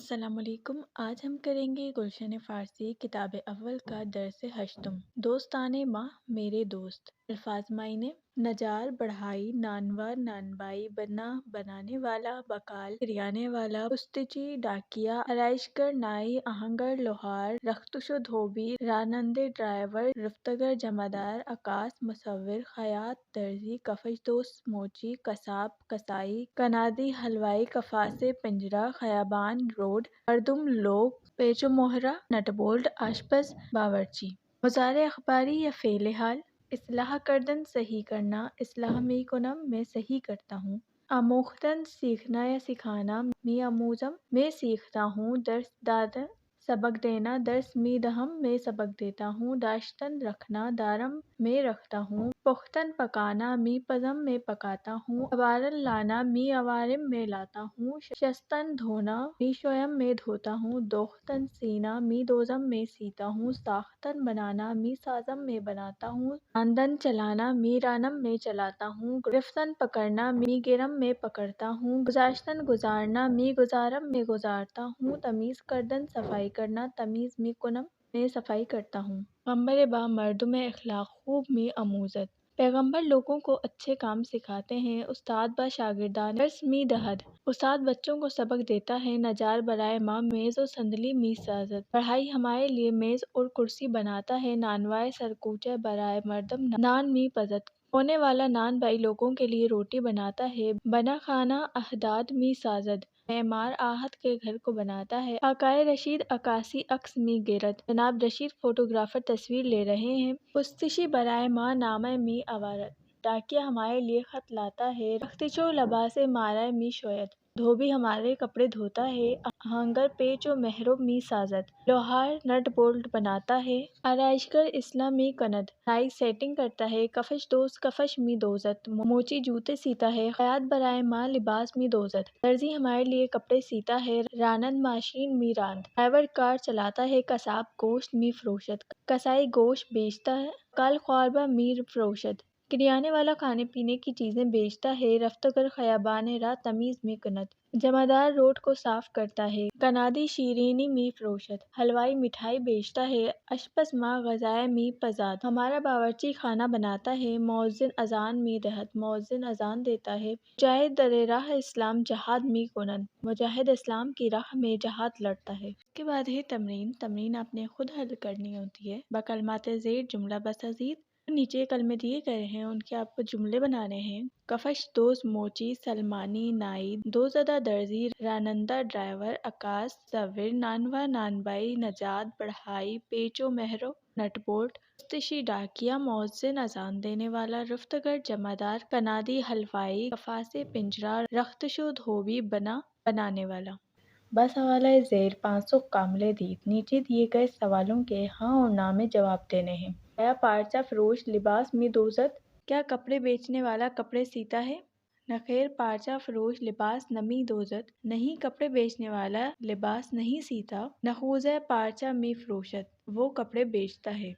السلام علیکم۔ آج ہم کریں گے گلشن فارسی کتاب اول کا درس ہشتم۔ دوستانے ماہ میرے دوست۔ الفاظ معنی: نجار بڑھائی، نانوا نانبائی، بنا بنانے والا، بقال کریانے والا، پستچی ڈاکیا، آرائشگر نائی، آہنگر لوہار، رختشو دھوبی، رانندے ڈرائیور، رفتگر جمعدار، عکاس مصور، خیاط درزی، کفش دوس موچی، قصاب کسائی، کنادی حلوائی، کفاسے پنجرہ، خیابان روڈ، مردم لوگ، پیچ و مہرہ نٹ بولٹ، آشپز باورچی۔ مضارع اخباری یا فعل حال: اصلاح کردن صحیح کرنا، اصلاح می کنم میں صحیح کرتا ہوں۔ آموختن سیکھنا یا سکھانا، می آموزم میں سیکھتا ہوں۔ درس دادن سبق دینا، درس می دہم میں سبق دیتا ہوں۔ داشتن رکھنا، دارم میں رکھتا ہوں۔ پختن پکانا، می پزم میں پکاتا ہوں۔ اوارن لانا، می اوارم میں لاتا ہوں۔ شستن دھونا، می شویم میں دھوتا ہوں۔ دوختن سینا، می دوزم میں سیتا ہوں۔ ساختن بنانا، می سازم میں بناتا ہوں۔ راندن چلانا، می رانم میں چلاتا ہوں۔ گرفتن پکڑنا، می گرم میں پکڑتا ہوں۔ گزاشتن گزارنا، می گزارم میں گزارتا ہوں۔ تمیز کردن صفائی کرنا، تمیز می کنم میں صفائی کرتا ہوں۔ پیغمبر با مردم اخلاق خوب می آموزد۔ پیغمبر لوگوں کو اچھے کام سکھاتے ہیں۔ استاد با شاگردان درس می دہد، استاد بچوں کو سبق دیتا ہے۔ نجار برائے ما میز و صندلی می سازد، بڑھائی ہمارے لیے میز اور کرسی بناتا ہے۔ نانوائے سرکوچہ برائے مردم نان می پزد، کونے والا نان بائی لوگوں کے لیے روٹی بناتا ہے۔ بنا خانہ احداد می سازد، معمار آہت کے گھر کو بناتا ہے۔ آقائے رشید عکاسی عکس می گیرد، جناب رشید فوٹوگرافر تصویر لے رہے ہیں۔ پستشی برائے ما نامہ می آورد، ڈاکیا ہمارے لیے خط لاتا ہے۔ رختچو لباسِ مارائے می شوید، دھوبی ہمارے کپڑے دھوتا ہے۔ آہنگر پیچ و مہرو می سازد، لوہار نٹ بولٹ بناتا ہے۔ آرائشگر اصلاح می کند، نائی سیٹنگ کرتا ہے۔ کفش دوس کفش می دوزد، موچی جوتے سیتا ہے۔ خیاط برائے ما لباس می دوزد، درزی ہمارے لیے کپڑے سیتا ہے۔ رانند ماشین می راند، ڈرائیور کار چلاتا ہے۔ قصاب گوشت می فروشد، کسائی گوشت بیچتا ہے۔ بقال خواربہ می فروشد، کریانے والا کھانے پینے کی چیزیں بیچتا ہے۔ رفتگر خیابان راہ تمیز می کند، جمعدار روڈ کو صاف کرتا ہے۔ کنادی شیرینی می فروشد، حلوائی مٹھائی بیچتا ہے۔ آشپز ما غذائے می پزاد، ہمارا باورچی کھانا بناتا ہے۔ مؤذن اذان می دہد، مؤذن اذان دیتا ہے۔ مجاہد در راہ اسلام جہاد می کنند، مجاہد اسلام کی راہ میں جہاد لڑتا ہے۔ اس کے بعد ہے تمرین۔ تمرین آپ نے خود حل کرنی ہوتی ہے۔ بکلمات زیر جملہ بسازید، نیچے کلمے دیے گئے ہیں ان کے آپ کو جملے بنانے ہیں۔ کفش those Mochi, Salmani Nai, دوزدہ درزی، رانندہ driver, عکاس مصور، نانوا نانبائی، نجار بڑھائی، پیچ و مہرو نٹ بولٹ، پستشی ڈاکیا، مؤذن اذان دینے والا، رفتگر جمعدار، کنادی حلوائی، کفاسے پنجرہ، رختشو دھوبی، بنا بنانے والا۔ بس حوالہ زیر 500 کاملے دید، نیچے دیے گئے سوالوں کے ہاں اور نا میں جواب دینے ہیں۔ آیا پارچہ فروش لباس می دوزد، کیا کپڑے بیچنے والا کپڑے سیتا ہے؟ نخیر پارچہ فروش لباس نمی دوزد، نہیں کپڑے بیچنے والا لباس نہیں سیتا۔ نخوزہ پارچہ می فروشد، وہ کپڑے بیچتا ہے۔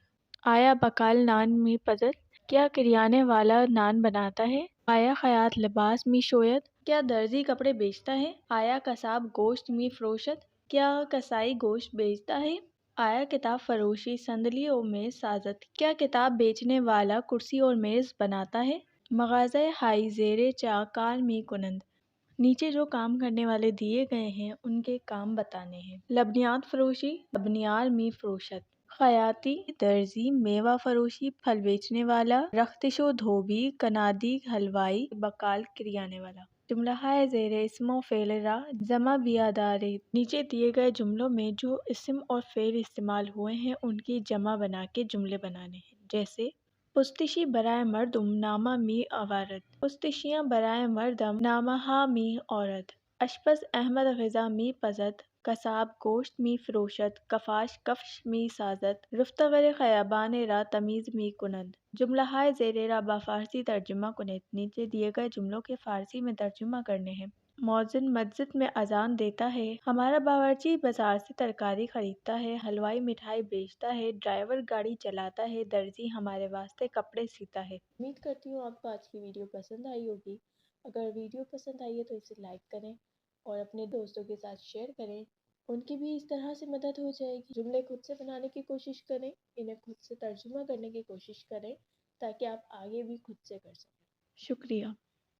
آیا بقال نان می پزد، کیا کریانے والا نان بناتا ہے؟ آیا خیاط لباس می شوید، کیا درزی کپڑے بیچتا ہے؟ آیا قصاب گوشت می فروشد، کیا کسائی گوشت بیچتا ہے؟ آیا کتاب فروشی صندلی و میز سازد، کیا کتاب بیچنے والا کرسی اور میز بناتا ہے؟ مغازہ ہائی زیر چا کار می کنند، نیچے جو کام کرنے والے دیے گئے ہیں ان کے کام بتانے ہیں۔ لبنیات فروشی، لبنیار می فروشد۔ خیاطی درزی، میوہ فروشی پھل بیچنے والا، رختشو دھوبی کنادی حلوائی، بقال کریانے والا۔ جملہ ہائے زیر اسم و فعل را جمع بیادارید، نیچے دیے گئے جملوں میں جو اسم اور فعل استعمال ہوئے ہیں ان کی جمع بنا کے جملے بنانے ہیں۔ جیسے پستشی برائے مردم نامہ می آورد، پستشیاں برائے مردم نامہ ہا می آورد۔ آشپز احمد غذا می پزد، قصاب گوشت می فروشد۔ کفاش کفش می سازد، رفتگر خیابان را تمیز می کنند۔ جملہ ہائے زیر را با فارسی ترجمہ کنید، نیچے دیے گئے جملوں کے فارسی میں ترجمہ کرنے ہیں۔ مؤذن مسجد میں اذان دیتا ہے۔ ہمارا باورچی بازار سے ترکاری خریدتا ہے۔ حلوائی مٹھائی بیچتا ہے۔ ڈرائیور گاڑی چلاتا ہے۔ درزی ہمارے واسطے کپڑے سیتا ہے۔ امید کرتی ہوں آپ کو آج کی ویڈیو پسند آئی ہوگی۔ اگر ویڈیو پسند آئی ہے تو اسے لائک کریں اور اپنے دوستوں کے ساتھ شیئر کریں ان کی بھی اس طرح سے مدد ہو جائے گی۔ جملے خود سے بنانے کی کوشش کریں، انہیں خود سے ترجمہ کرنے کی کوشش کریں تاکہ آپ آگے بھی خود سے کر سکیں۔ شکریہ۔